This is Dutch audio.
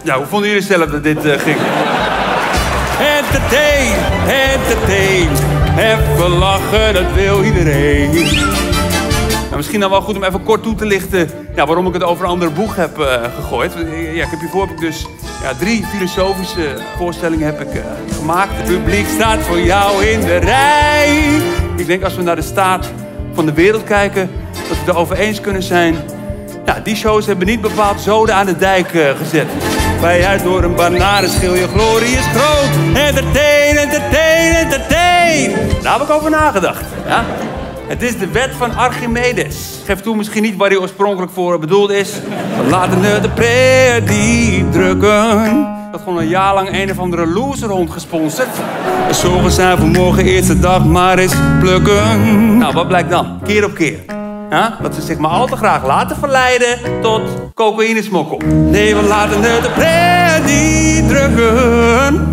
Ja, hoe vonden jullie zelf dat dit ging? Entertain, even lachen, dat wil iedereen. Nou, misschien dan wel goed om even kort toe te lichten waarom ik het over een andere boeg heb gegooid. Ja, hiervoor heb ik dus 3 filosofische voorstellingen heb ik, gemaakt. Het publiek staat voor jou in de rij. Ik denk als we naar de staat van de wereld kijken, dat we het erover eens kunnen zijn. Ja, die shows hebben niet bepaald zoden aan de dijk gezet. Wij uit door een bananenschil, je glorie is groot. Entertain. Daar heb ik over nagedacht. Ja? Het is de wet van Archimedes. Geef toe misschien niet waar die oorspronkelijk voor bedoeld is. We laten de prediep drukken. Dat gewoon een jaar lang een of andere loserhond gesponsord. De zorgen zijn voor morgen eerste dag maar eens plukken. Nou, wat blijkt dan? Keer op keer. Ja? Dat ze zich maar al te graag laten verleiden tot cocaïnesmokkel. Nee, we laten de prediep drukken.